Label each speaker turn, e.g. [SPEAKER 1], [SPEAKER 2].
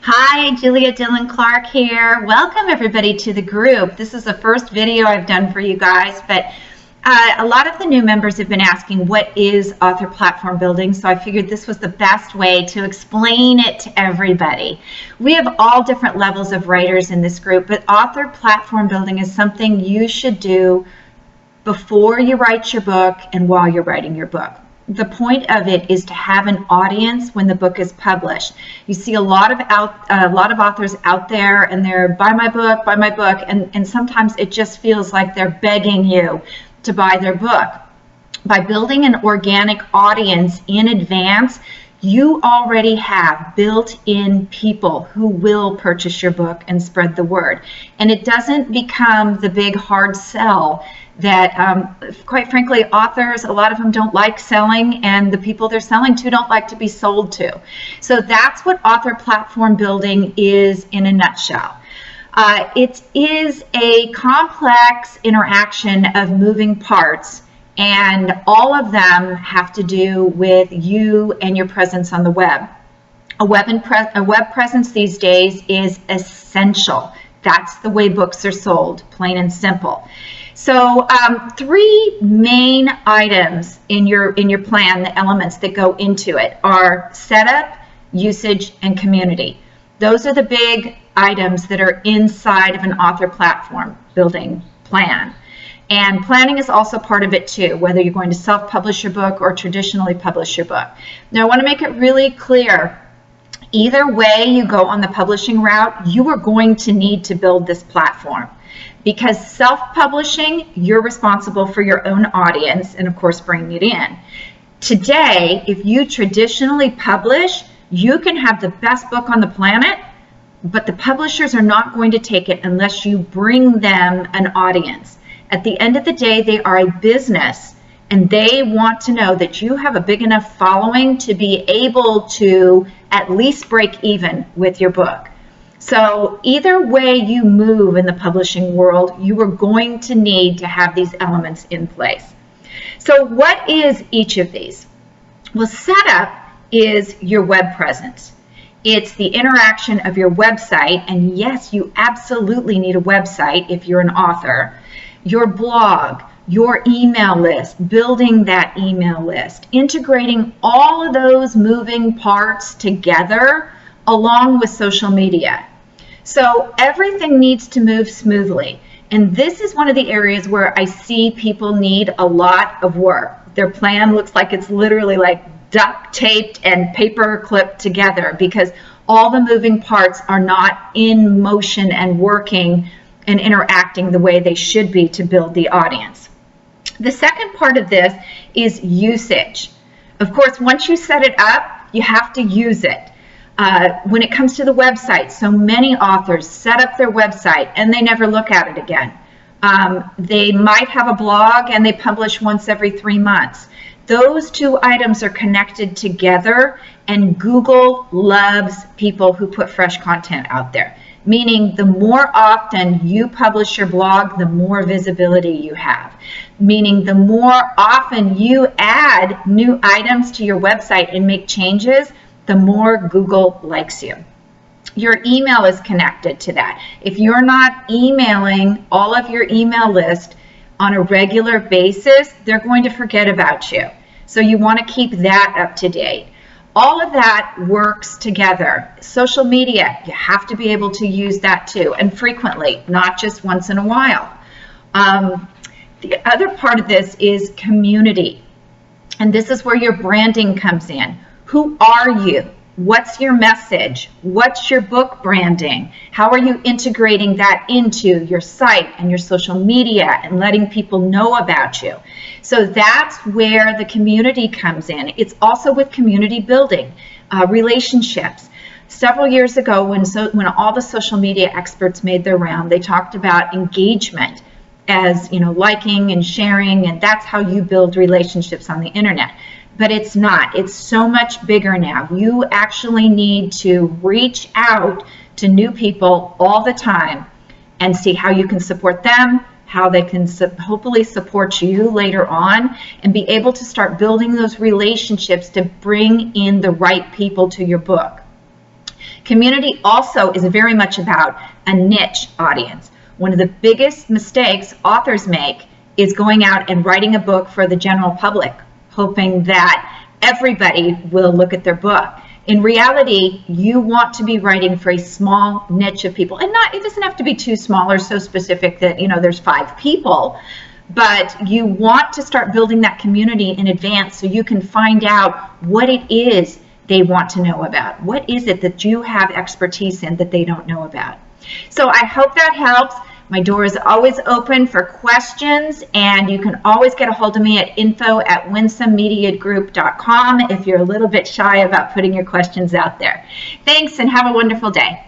[SPEAKER 1] Hi, Julia Dillon Clark here. Welcome everybody to the group. This is the first video I've done for you guys, but a lot of the new members have been asking what is author platform building, so I figured this was the best way to explain it to everybody. We have all different levels of writers in this group, but author platform building is something you should do before you write your book and while you're writing your book. The point of it is to have an audience when the book is published. You see a lot of authors out there, and they're buy my book, and sometimes it just feels like they're begging you to buy their book. By building an organic audience in advance, you already have built-in people who will purchase your book and spread the word. And it doesn't become the big hard sell that, quite frankly, authors, a lot of them don't like selling, and the people they're selling to don't like to be sold to. So that's what author platform building is in a nutshell. It is a complex interaction of moving parts, and all of them have to do with you and your presence on the web. A web presence these days is essential. That's the way books are sold, plain and simple. So three main items in your plan, the elements that go into it, are setup, usage, and community. Those are the big items that are inside of an author platform building plan. And planning is also part of it too, whether you're going to self-publish your book or traditionally publish your book. Now, I want to make it really clear, either way you go on the publishing route, you are going to need to build this platform. Because self-publishing, you're responsible for your own audience and, of course, bringing it in. Today, if you traditionally publish, you can have the best book on the planet, but the publishers are not going to take it unless you bring them an audience. At the end of the day, they are a business, and they want to know that you have a big enough following to be able to at least break even with your book. So either way you move in the publishing world, you are going to need to have these elements in place. So what is each of these? Well, setup is your web presence. It's the interaction of your website, and yes, you absolutely need a website if you're an author. Your blog, your email list, building that email list, integrating all of those moving parts together along with social media. So everything needs to move smoothly. And this is one of the areas where I see people need a lot of work. Their plan looks like it's literally like duct taped and paper clipped together because all the moving parts are not in motion and working and interacting the way they should be to build the audience. The second part of this is usage. Of course, once you set it up, you have to use it. When it comes to the website, so many authors set up their website and they never look at it again. They might have a blog and they publish once every 3 months. Those two items are connected together, and Google loves people who put fresh content out there. Meaning the more often you publish your blog, the more visibility you have. Meaning the more often you add new items to your website and make changes, the more Google likes you. Your email is connected to that. If you're not emailing all of your email list on a regular basis, they're going to forget about you. So you want to keep that up to date. All of that works together. Social media, you have to be able to use that too, and frequently, not just once in a while. The other part of this is community. And this is where your branding comes in. Who are you? What's your message? What's your book branding? How are you integrating that into your site and your social media and letting people know about you? So that's where the community comes in. It's also with community building, relationships. Several years ago, when all the social media experts made their round, they talked about engagement as, liking and sharing, and that's how you build relationships on the internet. But it's not. It's so much bigger now. You actually need to reach out to new people all the time and see how you can support them, how they can hopefully support you later on, and be able to start building those relationships to bring in the right people to your book. Community also is very much about a niche audience. One of the biggest mistakes authors make is going out and writing a book for the general public, hoping that everybody will look at their book. In reality, you want to be writing for a small niche of people, and it doesn't have to be too small or so specific that, you know, there's 5 people, but you want to start building that community in advance so you can find out what it is they want to know about. What is it that you have expertise in that they don't know about? So I hope that helps. My door is always open for questions, and you can always get a hold of me at info@winsomemediagroup.com if you're a little bit shy about putting your questions out there. Thanks, and have a wonderful day.